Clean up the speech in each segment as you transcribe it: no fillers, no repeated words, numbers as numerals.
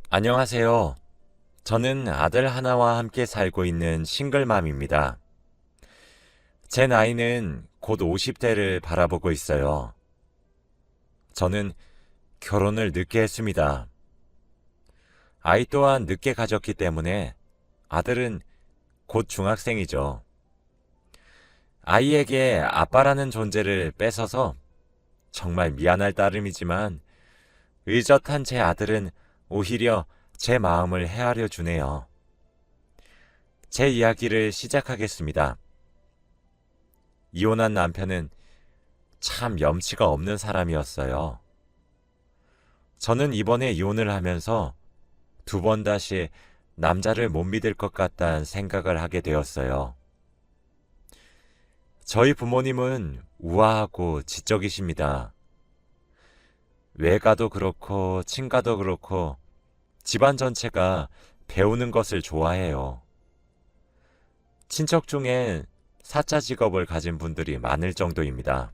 안녕하세요. 저는 아들 하나와 함께 살고 있는 싱글맘입니다. 제 나이는 곧 50대를 바라보고 있어요. 저는 결혼을 늦게 했습니다. 아이 또한 늦게 가졌기 때문에 아들은 곧 중학생이죠. 아이에게 아빠라는 존재를 뺏어서 정말 미안할 따름이지만 의젓한 제 아들은 오히려 제 마음을 헤아려 주네요. 제 이야기를 시작하겠습니다. 이혼한 남편은 참 염치가 없는 사람이었어요. 저는 이번에 이혼을 하면서 두 번 다시 남자를 못 믿을 것 같다는 생각을 하게 되었어요. 저희 부모님은 우아하고 지적이십니다. 외가도 그렇고 친가도 그렇고 집안 전체가 배우는 것을 좋아해요. 친척 중엔 사자 직업을 가진 분들이 많을 정도입니다.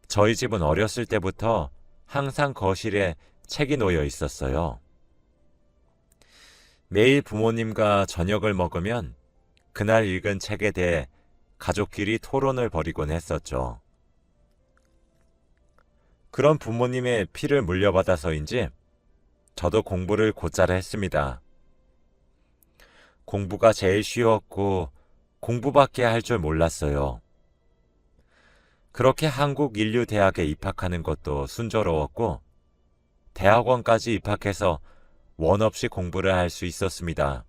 저희 집은 어렸을 때부터 항상 거실에 책이 놓여 있었어요. 매일 부모님과 저녁을 먹으면 그날 읽은 책에 대해 가족끼리 토론을 벌이곤 했었죠. 그런 부모님의 피를 물려받아서인지 저도 공부를 곧잘 했습니다. 공부가 제일 쉬웠고 공부밖에 할 줄 몰랐어요. 그렇게 한국인류대학에 입학하는 것도 순조로웠고 대학원까지 입학해서 원 없이 공부를 할 수 있었습니다.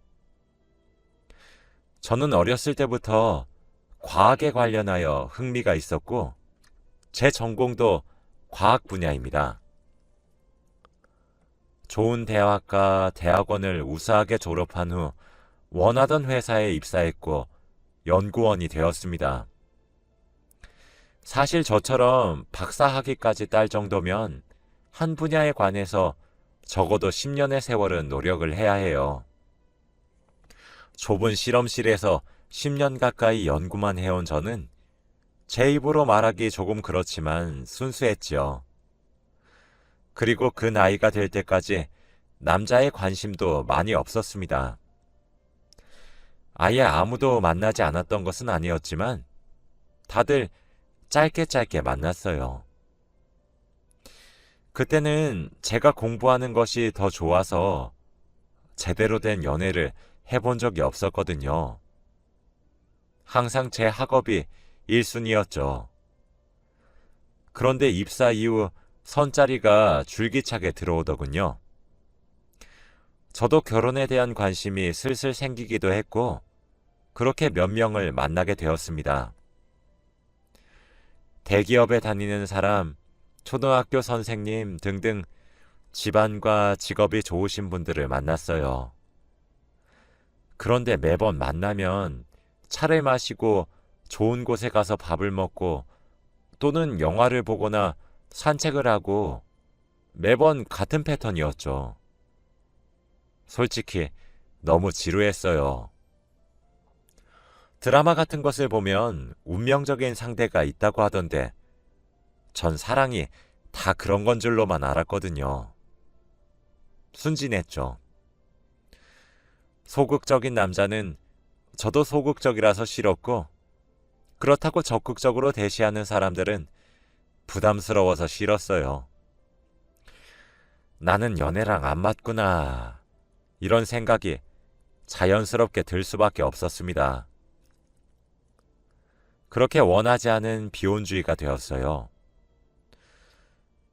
저는 어렸을 때부터 과학에 관련하여 흥미가 있었고 제 전공도 과학 분야입니다. 좋은 대학과 대학원을 우수하게 졸업한 후 원하던 회사에 입사했고 연구원이 되었습니다. 사실 저처럼 박사학위까지 딸 정도면 한 분야에 관해서 적어도 10년의 세월은 노력을 해야 해요. 좁은 실험실에서 10년 가까이 연구만 해온 저는 제 입으로 말하기 조금 그렇지만 순수했지요. 그리고 그 나이가 될 때까지 남자의 관심도 많이 없었습니다. 아예 아무도 만나지 않았던 것은 아니었지만 다들 짧게 만났어요. 그때는 제가 공부하는 것이 더 좋아서 제대로 된 연애를 해본 적이 없었거든요. 항상 제 학업이 1순위였죠. 그런데 입사 이후 선자리가 줄기차게 들어오더군요. 저도 결혼에 대한 관심이 슬슬 생기기도 했고 그렇게 몇 명을 만나게 되었습니다. 대기업에 다니는 사람, 초등학교 선생님 등등 집안과 직업이 좋으신 분들을 만났어요. 그런데 매번 만나면 차를 마시고 좋은 곳에 가서 밥을 먹고 또는 영화를 보거나 산책을 하고 매번 같은 패턴이었죠. 솔직히 너무 지루했어요. 드라마 같은 것을 보면 운명적인 상대가 있다고 하던데 전 사랑이 다 그런 건 줄로만 알았거든요. 순진했죠. 소극적인 남자는 저도 소극적이라서 싫었고 그렇다고 적극적으로 대시하는 사람들은 부담스러워서 싫었어요. 나는 연애랑 안 맞구나. 이런 생각이 자연스럽게 들 수밖에 없었습니다. 그렇게 원하지 않은 비혼주의가 되었어요.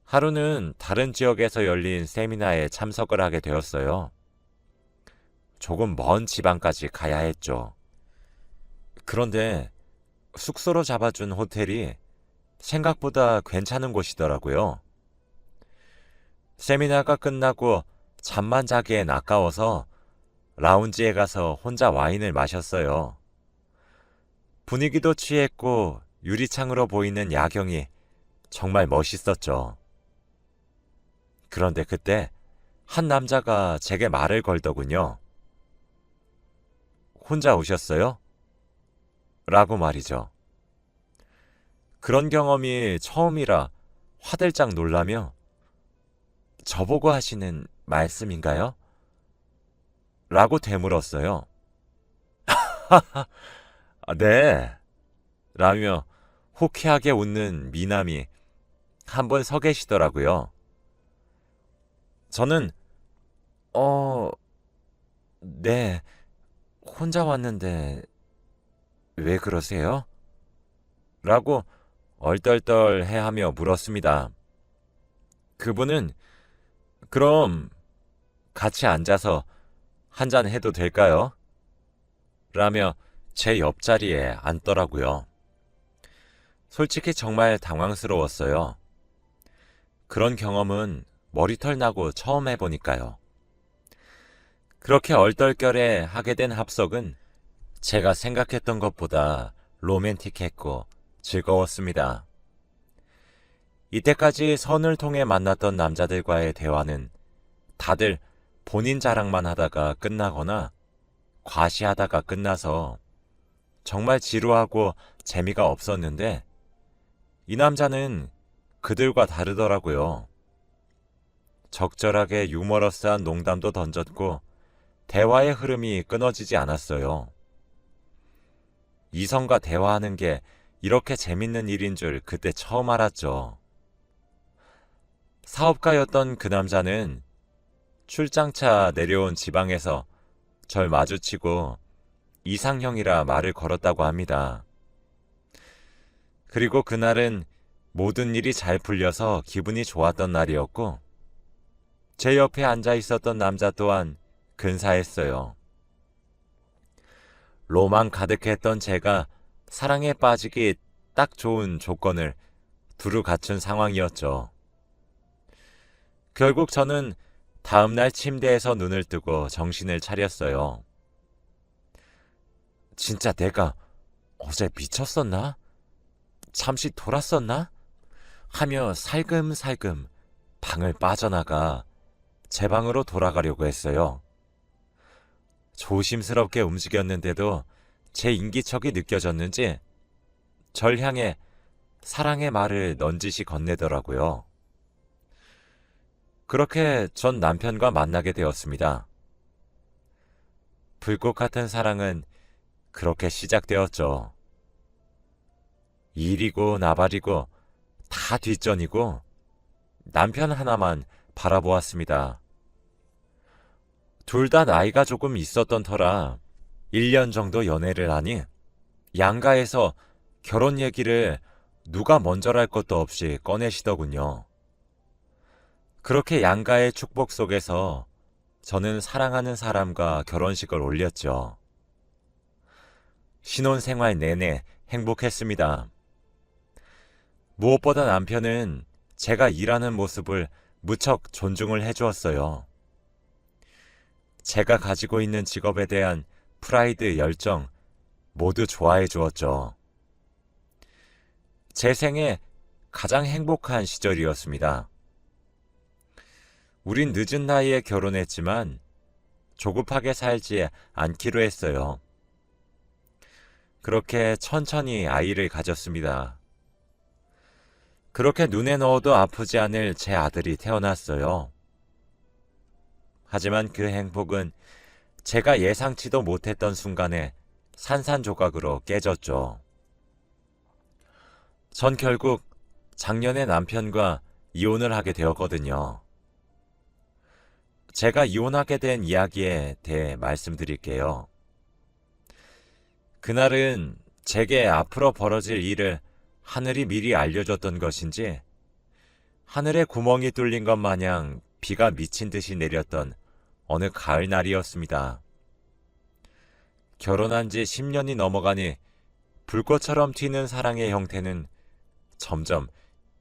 하루는 다른 지역에서 열린 세미나에 참석을 하게 되었어요. 조금 먼 지방까지 가야 했죠. 그런데 숙소로 잡아준 호텔이 생각보다 괜찮은 곳이더라고요. 세미나가 끝나고 잠만 자기엔 아까워서 라운지에 가서 혼자 와인을 마셨어요. 분위기도 취했고 유리창으로 보이는 야경이 정말 멋있었죠. 그런데 그때 한 남자가 제게 말을 걸더군요. 혼자 오셨어요? 라고 말이죠. 그런 경험이 처음이라 화들짝 놀라며 저보고 하시는 말씀인가요? 라고 되물었어요. 아, 네. 라며 호쾌하게 웃는 미남이 한 분 서 계시더라고요. 저는, 어, 네, 혼자 왔는데 왜 그러세요? 라고 얼떨떨해하며 물었습니다. 그분은 그럼 같이 앉아서 한잔 해도 될까요? 라며 제 옆자리에 앉더라고요. 솔직히 정말 당황스러웠어요. 그런 경험은 머리털 나고 처음 해보니까요. 그렇게 얼떨결에 하게 된 합석은 제가 생각했던 것보다 로맨틱했고 즐거웠습니다. 이때까지 선을 통해 만났던 남자들과의 대화는 다들 본인 자랑만 하다가 끝나거나 과시하다가 끝나서 정말 지루하고 재미가 없었는데 이 남자는 그들과 다르더라고요. 적절하게 유머러스한 농담도 던졌고 대화의 흐름이 끊어지지 않았어요. 이성과 대화하는 게 이렇게 재밌는 일인 줄 그때 처음 알았죠. 사업가였던 그 남자는 출장차 내려온 지방에서 절 마주치고 이상형이라 말을 걸었다고 합니다. 그리고 그날은 모든 일이 잘 풀려서 기분이 좋았던 날이었고 제 옆에 앉아 있었던 남자 또한 근사했어요. 로망 가득했던 제가 사랑에 빠지기 딱 좋은 조건을 두루 갖춘 상황이었죠. 결국 저는 다음날 침대에서 눈을 뜨고 정신을 차렸어요. 진짜 내가 어제 미쳤었나? 잠시 돌았었나? 하며 살금살금 방을 빠져나가 제 방으로 돌아가려고 했어요. 조심스럽게 움직였는데도 제 인기척이 느껴졌는지 절 향해 사랑의 말을 넌지시 건네더라고요. 그렇게 전 남편과 만나게 되었습니다. 불꽃 같은 사랑은 그렇게 시작되었죠. 일이고 나발이고 다 뒷전이고 남편 하나만 바라보았습니다. 둘 다 나이가 조금 있었던 터라 1년 정도 연애를 하니 양가에서 결혼 얘기를 누가 먼저랄 것도 없이 꺼내시더군요. 그렇게 양가의 축복 속에서 저는 사랑하는 사람과 결혼식을 올렸죠. 신혼생활 내내 행복했습니다. 무엇보다 남편은 제가 일하는 모습을 무척 존중을 해주었어요. 제가 가지고 있는 직업에 대한 프라이드, 열정 모두 좋아해 주었죠. 제 생애 가장 행복한 시절이었습니다. 우린 늦은 나이에 결혼했지만 조급하게 살지 않기로 했어요. 그렇게 천천히 아이를 가졌습니다. 그렇게 눈에 넣어도 아프지 않을 제 아들이 태어났어요. 하지만 그 행복은 제가 예상치도 못했던 순간에 산산조각으로 깨졌죠. 전 결국 작년에 남편과 이혼을 하게 되었거든요. 제가 이혼하게 된 이야기에 대해 말씀드릴게요. 그날은 제게 앞으로 벌어질 일을 하늘이 미리 알려줬던 것인지 하늘에 구멍이 뚫린 것 마냥 비가 미친 듯이 내렸던 어느 가을 날이었습니다. 결혼한 지 10년이 넘어가니 불꽃처럼 튀는 사랑의 형태는 점점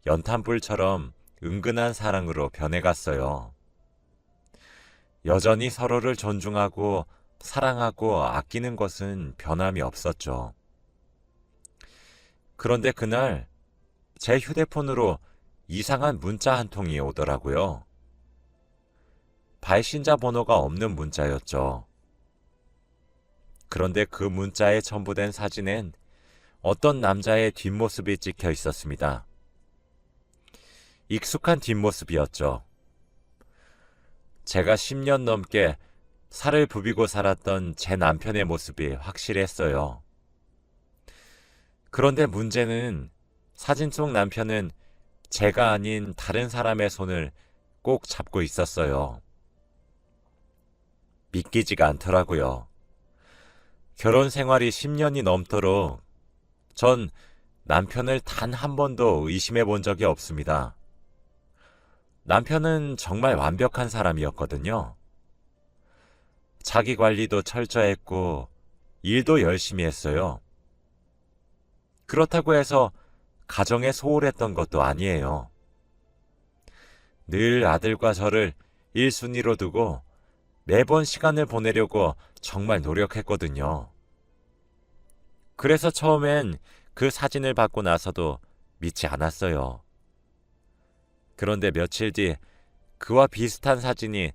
연탄불처럼 은근한 사랑으로 변해갔어요. 여전히 서로를 존중하고 사랑하고 아끼는 것은 변함이 없었죠. 그런데 그날 제 휴대폰으로 이상한 문자 한 통이 오더라고요. 발신자 번호가 없는 문자였죠. 그런데 그 문자에 첨부된 사진엔 어떤 남자의 뒷모습이 찍혀 있었습니다. 익숙한 뒷모습이었죠. 제가 10년 넘게 살을 부비고 살았던 제 남편의 모습이 확실했어요. 그런데 문제는 사진 속 남편은 제가 아닌 다른 사람의 손을 꼭 잡고 있었어요. 믿기지가 않더라고요. 결혼 생활이 10년이 넘도록 전 남편을 단 한 번도 의심해 본 적이 없습니다. 남편은 정말 완벽한 사람이었거든요. 자기 관리도 철저했고 일도 열심히 했어요. 그렇다고 해서 가정에 소홀했던 것도 아니에요. 늘 아들과 저를 1순위로 두고 매번 시간을 보내려고 정말 노력했거든요. 그래서 처음엔 그 사진을 받고 나서도 믿지 않았어요. 그런데 며칠 뒤 그와 비슷한 사진이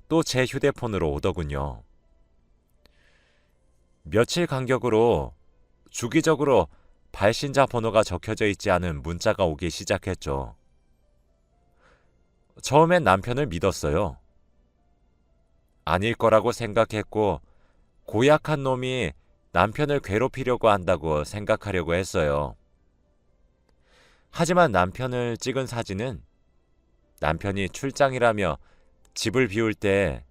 또 제 휴대폰으로 오더군요. 며칠 간격으로 주기적으로 발신자 번호가 적혀져 있지 않은 문자가 오기 시작했죠. 처음엔 남편을 믿었어요. 아닐 거라고 생각했고 고약한 놈이 남편을 괴롭히려고 한다고 생각하려고 했어요. 하지만 남편을 찍은 사진은 남편이 출장이라며 집을 비울 때,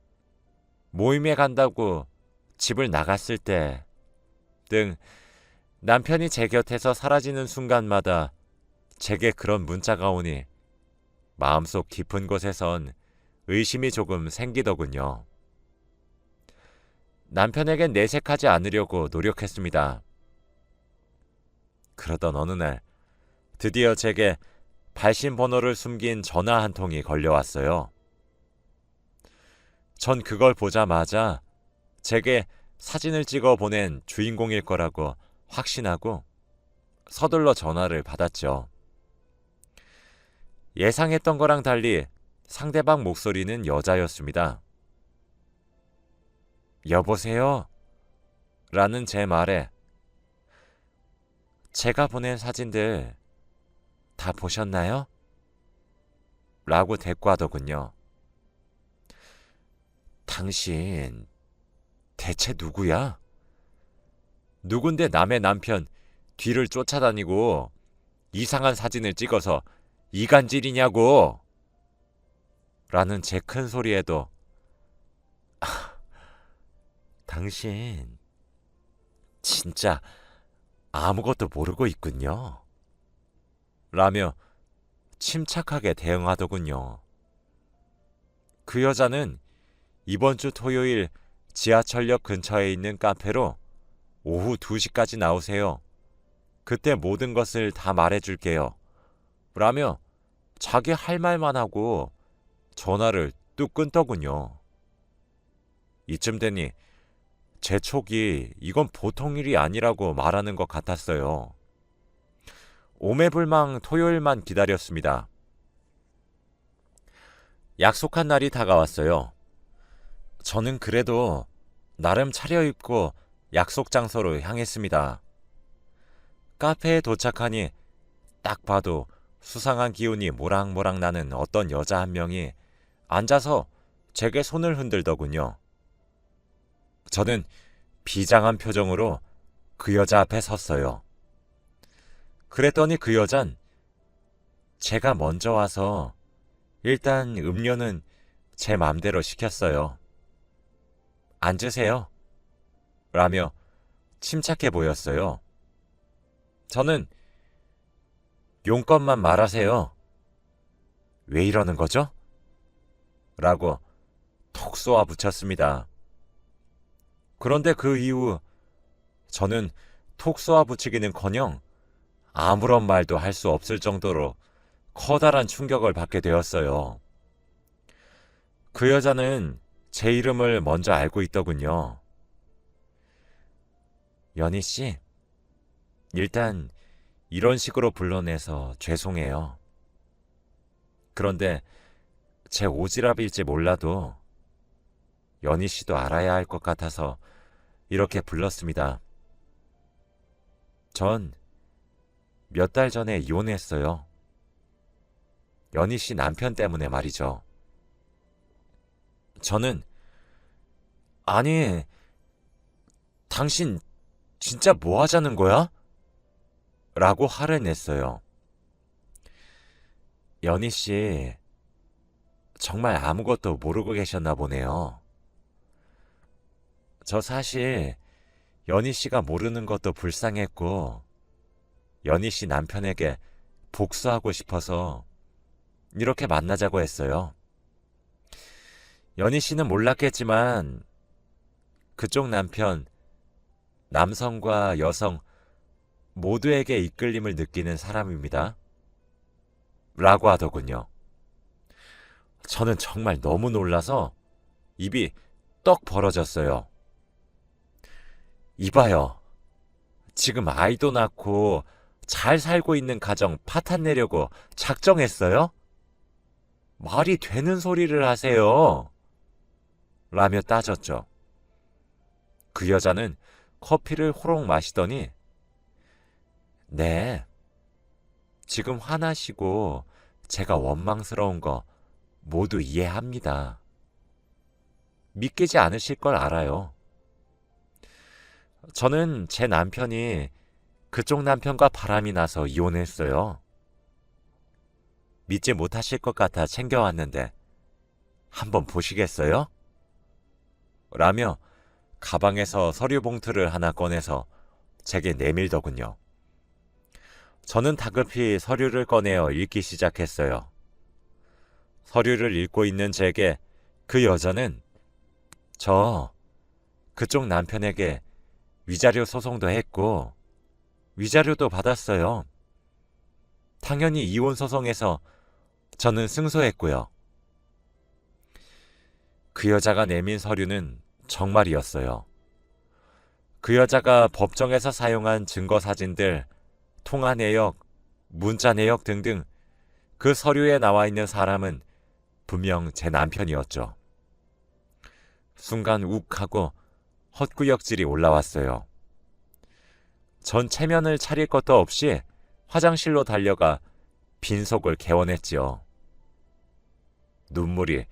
모임에 간다고 집을 나갔을 때 등 남편이 제 곁에서 사라지는 순간마다 제게 그런 문자가 오니 마음속 깊은 곳에선 의심이 조금 생기더군요. 남편에겐 내색하지 않으려고 노력했습니다. 그러던 어느 날 드디어 제게 발신 번호를 숨긴 전화 한 통이 걸려왔어요. 전 그걸 보자마자 제게 사진을 찍어 보낸 주인공일 거라고 확신하고 서둘러 전화를 받았죠. 예상했던 거랑 달리 상대방 목소리는 여자였습니다. 여보세요? 라는 제 말에 제가 보낸 사진들 다 보셨나요? 라고 대꾸하더군요. 당신 대체 누구야? 누군데 남의 남편 뒤를 쫓아다니고 이상한 사진을 찍어서 이간질이냐고! 라는 제 큰 소리에도 당신 진짜 아무것도 모르고 있군요. 라며 침착하게 대응하더군요. 그 여자는 이번 주 토요일 지하철역 근처에 있는 카페로 오후 2시까지 나오세요. 그때 모든 것을 다 말해줄게요. 라며 자기 할 말만 하고 전화를 뚝 끊더군요. 이쯤 되니 제 촉이 이건 보통 일이 아니라고 말하는 것 같았어요. 오매불망 토요일만 기다렸습니다. 약속한 날이 다가왔어요. 저는 그래도 나름 차려입고 약속 장소로 향했습니다. 카페에 도착하니 딱 봐도 수상한 기운이 모락모락 나는 어떤 여자 한 명이 앉아서 제게 손을 흔들더군요. 저는 비장한 표정으로 그 여자 앞에 섰어요. 그랬더니 그 여잔 제가 먼저 와서 일단 음료는 제 맘대로 시켰어요. 앉으세요. 라며 침착해 보였어요. 저는 용건만 말하세요. 왜 이러는 거죠? 라고 톡 쏘아 붙였습니다. 그런데 그 이후 저는 톡 쏘아 붙이기는커녕 아무런 말도 할 수 없을 정도로 커다란 충격을 받게 되었어요. 그 여자는 제 이름을 먼저 알고 있더군요. 연희 씨, 일단 이런 식으로 불러내서 죄송해요. 그런데 제 오지랖일지 몰라도 연희 씨도 알아야 할 것 같아서 이렇게 불렀습니다. 전 몇 달 전에 이혼했어요. 연희 씨 남편 때문에 말이죠. 저는 아니, 당신 진짜 뭐 하자는 거야? 라고 화를 냈어요. 연희 씨, 정말 아무것도 모르고 계셨나 보네요. 저 사실 연희 씨가 모르는 것도 불쌍했고, 연희 씨 남편에게 복수하고 싶어서 이렇게 만나자고 했어요. 연희 씨는 몰랐겠지만, 그쪽 남편, 남성과 여성 모두에게 이끌림을 느끼는 사람입니다. 라고 하더군요. 저는 정말 너무 놀라서 입이 떡 벌어졌어요. 이봐요. 지금 아이도 낳고 잘 살고 있는 가정 파탄 내려고 작정했어요? 말이 되는 소리를 하세요. 라며 따졌죠. 그 여자는 커피를 호롱 마시더니 네, 지금 화나시고 제가 원망스러운 거 모두 이해합니다. 믿기지 않으실 걸 알아요. 저는 제 남편이 그쪽 남편과 바람이 나서 이혼했어요. 믿지 못하실 것 같아 챙겨왔는데 한번 보시겠어요? 라며 가방에서 서류 봉투를 하나 꺼내서 제게 내밀더군요. 저는 다급히 서류를 꺼내어 읽기 시작했어요. 서류를 읽고 있는 제게 그 여자는 저 그쪽 남편에게 위자료 소송도 했고 위자료도 받았어요. 당연히 이혼 소송에서 저는 승소했고요. 그 여자가 내민 서류는 정말이었어요. 그 여자가 법정에서 사용한 증거 사진들, 통화 내역, 문자 내역 등등 그 서류에 나와 있는 사람은 분명 제 남편이었죠. 순간 욱하고 헛구역질이 올라왔어요. 전 체면을 차릴 것도 없이 화장실로 달려가 빈속을 개원했지요. 눈물이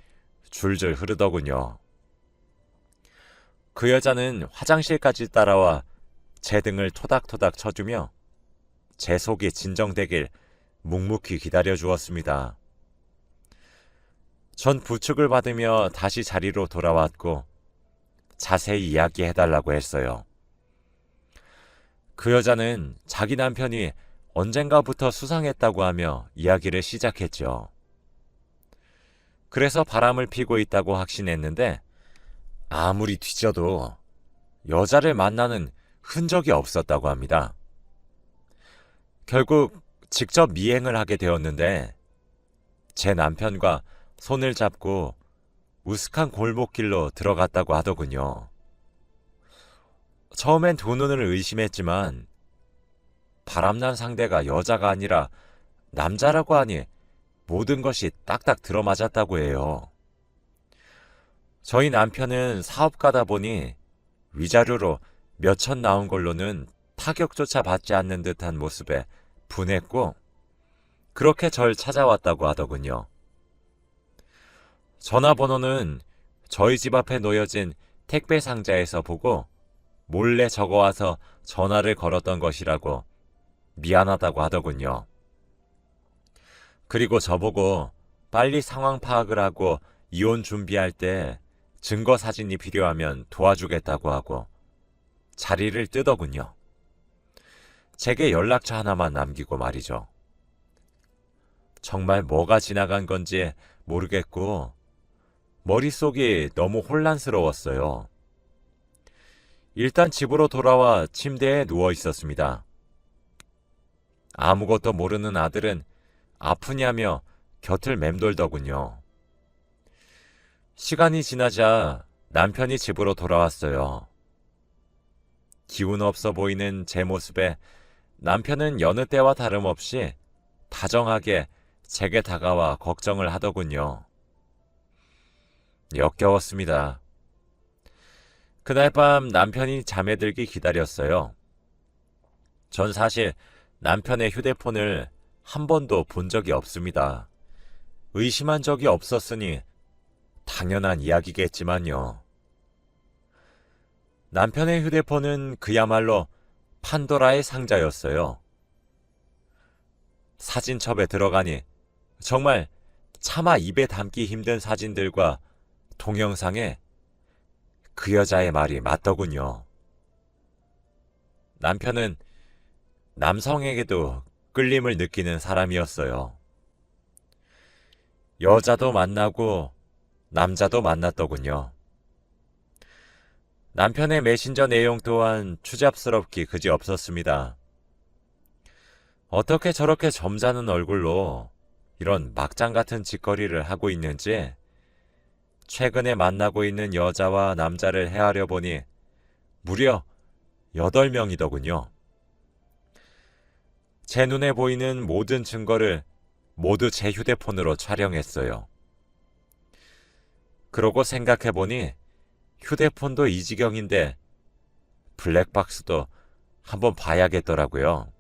줄줄 흐르더군요. 그 여자는 화장실까지 따라와 제 등을 토닥토닥 쳐주며 제 속이 진정되길 묵묵히 기다려 주었습니다. 전 부축을 받으며 다시 자리로 돌아왔고 자세히 이야기해달라고 했어요. 그 여자는 자기 남편이 언젠가부터 수상했다고 하며 이야기를 시작했죠. 그래서 바람을 피고 있다고 확신했는데 아무리 뒤져도 여자를 만나는 흔적이 없었다고 합니다. 결국 직접 미행을 하게 되었는데 제 남편과 손을 잡고 우스한 골목길로 들어갔다고 하더군요. 처음엔 두 눈을 의심했지만 바람난 상대가 여자가 아니라 남자라고 하니 모든 것이 딱딱 들어맞았다고 해요. 저희 남편은 사업가다 보니 위자료로 몇천 나온 걸로는 타격조차 받지 않는 듯한 모습에 분했고 그렇게 절 찾아왔다고 하더군요. 전화번호는 저희 집 앞에 놓여진 택배 상자에서 보고 몰래 적어와서 전화를 걸었던 것이라고 미안하다고 하더군요. 그리고 저보고 빨리 상황 파악을 하고 이혼 준비할 때 증거 사진이 필요하면 도와주겠다고 하고 자리를 뜨더군요. 제게 연락처 하나만 남기고 말이죠. 정말 뭐가 지나간 건지 모르겠고 머릿속이 너무 혼란스러웠어요. 일단 집으로 돌아와 침대에 누워 있었습니다. 아무것도 모르는 아들은 아프냐며 곁을 맴돌더군요. 시간이 지나자 남편이 집으로 돌아왔어요. 기운 없어 보이는 제 모습에 남편은 여느 때와 다름없이 다정하게 제게 다가와 걱정을 하더군요. 역겨웠습니다. 그날 밤 남편이 잠에 들기 기다렸어요. 전 사실 남편의 휴대폰을 한 번도 본 적이 없습니다. 의심한 적이 없었으니 당연한 이야기겠지만요. 남편의 휴대폰은 그야말로 판도라의 상자였어요. 사진첩에 들어가니 정말 차마 입에 담기 힘든 사진들과 동영상에 그 여자의 말이 맞더군요. 남편은 남성에게도 끌림을 느끼는 사람이었어요. 여자도 만나고 남자도 만났더군요. 남편의 메신저 내용 또한 추잡스럽기 그지없었습니다. 어떻게 저렇게 점잖은 얼굴로 이런 막장 같은 짓거리를 하고 있는지 최근에 만나고 있는 여자와 남자를 헤아려 보니 무려 8명이더군요. 제 눈에 보이는 모든 증거를 모두 제 휴대폰으로 촬영했어요. 그러고 생각해보니 휴대폰도 이 지경인데 블랙박스도 한번 봐야겠더라고요.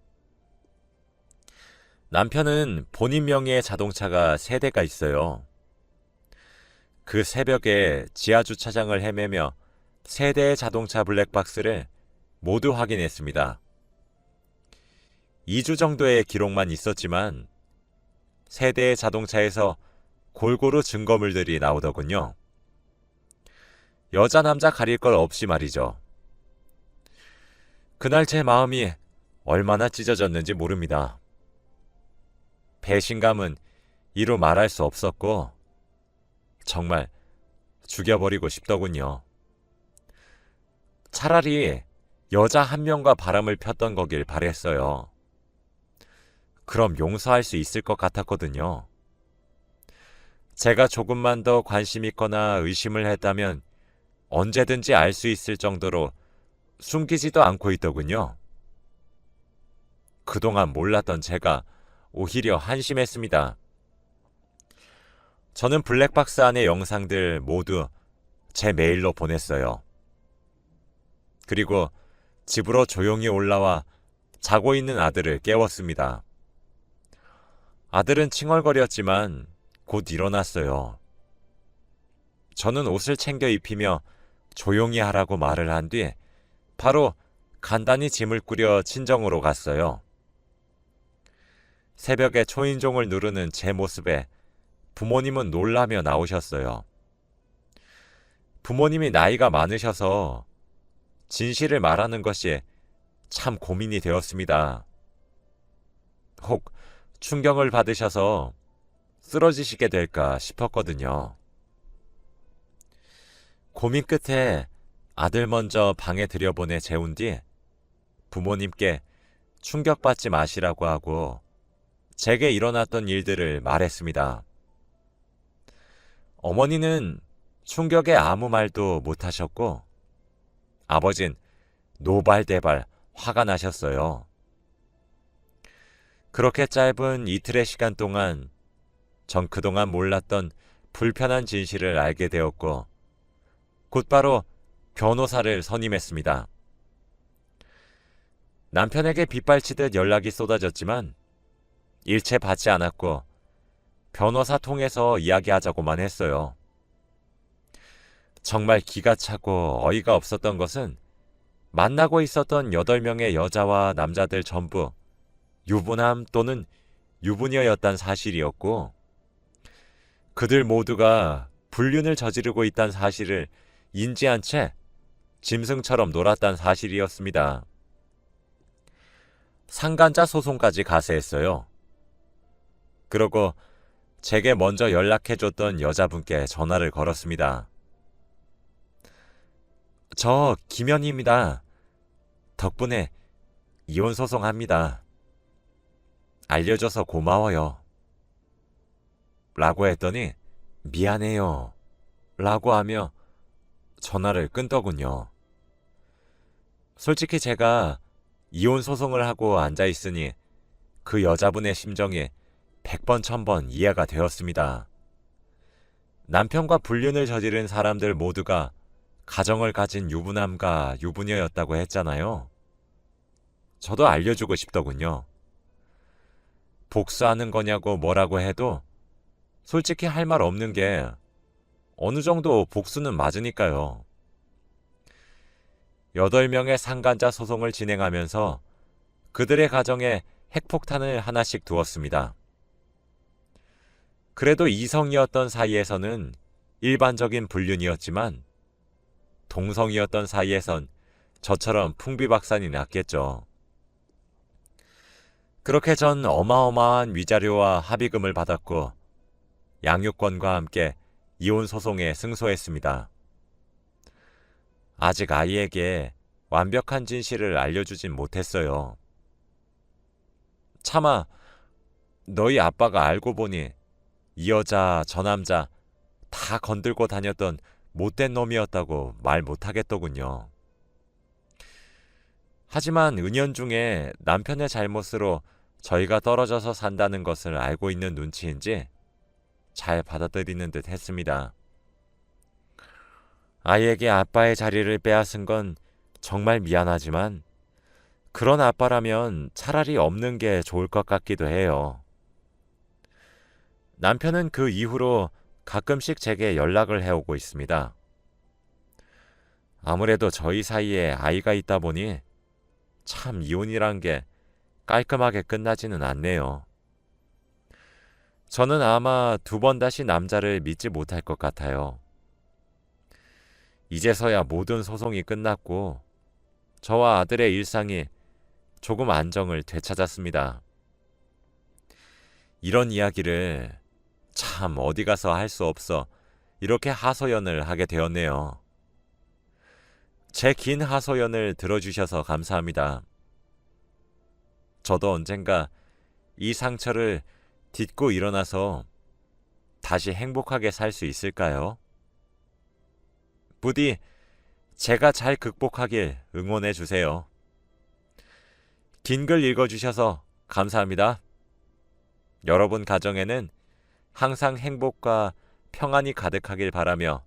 남편은 본인 명의의 자동차가 3대가 있어요. 그 새벽에 지하주차장을 헤매며 3대의 자동차 블랙박스를 모두 확인했습니다. 2주 정도의 기록만 있었지만 3대의 자동차에서 골고루 증거물들이 나오더군요. 여자 남자 가릴 것 없이 말이죠. 그날 제 마음이 얼마나 찢어졌는지 모릅니다. 배신감은 이루 말할 수 없었고 정말 죽여버리고 싶더군요. 차라리 여자 한 명과 바람을 폈던 거길 바랬어요. 그럼 용서할 수 있을 것 같았거든요. 제가 조금만 더 관심 있거나 의심을 했다면 언제든지 알 수 있을 정도로 숨기지도 않고 있더군요. 그동안 몰랐던 제가 오히려 한심했습니다. 저는 블랙박스 안의 영상들 모두 제 메일로 보냈어요. 그리고 집으로 조용히 올라와 자고 있는 아들을 깨웠습니다. 아들은 칭얼거렸지만 곧 일어났어요. 저는 옷을 챙겨 입히며 조용히 하라고 말을 한 뒤 바로 간단히 짐을 꾸려 친정으로 갔어요. 새벽에 초인종을 누르는 제 모습에 부모님은 놀라며 나오셨어요. 부모님이 나이가 많으셔서 진실을 말하는 것이 참 고민이 되었습니다. 혹 충격을 받으셔서 쓰러지시게 될까 싶었거든요. 고민 끝에 아들 먼저 방에 들여보내 재운 뒤 부모님께 충격받지 마시라고 하고 제게 일어났던 일들을 말했습니다. 어머니는 충격에 아무 말도 못하셨고 아버진 노발대발 화가 나셨어요. 그렇게 짧은 이틀의 시간 동안 전 그동안 몰랐던 불편한 진실을 알게 되었고 곧바로 변호사를 선임했습니다. 남편에게 빗발치듯 연락이 쏟아졌지만 일체 받지 않았고 변호사 통해서 이야기하자고만 했어요. 정말 기가 차고 어이가 없었던 것은 만나고 있었던 8명의 여자와 남자들 전부 유부남 또는 유부녀였단 사실이었고 그들 모두가 불륜을 저지르고 있다는 사실을 인지한 채 짐승처럼 놀았다는 사실이었습니다. 상간자 소송까지 가세했어요. 그러고 제게 먼저 연락해줬던 여자분께 전화를 걸었습니다. 저 김현희입니다. 덕분에 이혼 소송합니다. 알려줘서 고마워요. 라고 했더니 미안해요. 라고 하며 전화를 끊더군요. 솔직히 제가 이혼 소송을 하고 앉아있으니 그 여자분의 심정이 100번 1000번 이해가 되었습니다. 남편과 불륜을 저지른 사람들 모두가 가정을 가진 유부남과 유부녀였다고 했잖아요. 저도 알려주고 싶더군요. 복수하는 거냐고 뭐라고 해도 솔직히 할 말 없는 게 어느 정도 복수는 맞으니까요. 8명의 상간자 소송을 진행하면서 그들의 가정에 핵폭탄을 하나씩 두었습니다. 그래도 이성이었던 사이에서는 일반적인 불륜이었지만 동성이었던 사이에선 저처럼 풍비박산이 났겠죠. 그렇게 전 어마어마한 위자료와 합의금을 받았고 양육권과 함께 이혼 소송에 승소했습니다. 아직 아이에게 완벽한 진실을 알려주진 못했어요. 차마 너희 아빠가 알고 보니 이 여자, 저 남자 다 건들고 다녔던 못된 놈이었다고 말 못하겠더군요. 하지만 은연중에 남편의 잘못으로 저희가 떨어져서 산다는 것을 알고 있는 눈치인지 잘 받아들이는 듯 했습니다. 아이에게 아빠의 자리를 빼앗은 건 정말 미안하지만 그런 아빠라면 차라리 없는 게 좋을 것 같기도 해요. 남편은 그 이후로 가끔씩 제게 연락을 해오고 있습니다. 아무래도 저희 사이에 아이가 있다 보니 참 이혼이란 게 깔끔하게 끝나지는 않네요. 저는 아마 2번 다시 남자를 믿지 못할 것 같아요. 이제서야 모든 소송이 끝났고 저와 아들의 일상이 조금 안정을 되찾았습니다. 이런 이야기를 참 어디 가서 할 수 없어 이렇게 하소연을 하게 되었네요. 제 긴 하소연을 들어주셔서 감사합니다. 저도 언젠가 이 상처를 딛고 일어나서 다시 행복하게 살 수 있을까요? 부디 제가 잘 극복하길 응원해 주세요. 긴 글 읽어주셔서 감사합니다. 여러분 가정에는 항상 행복과 평안이 가득하길 바라며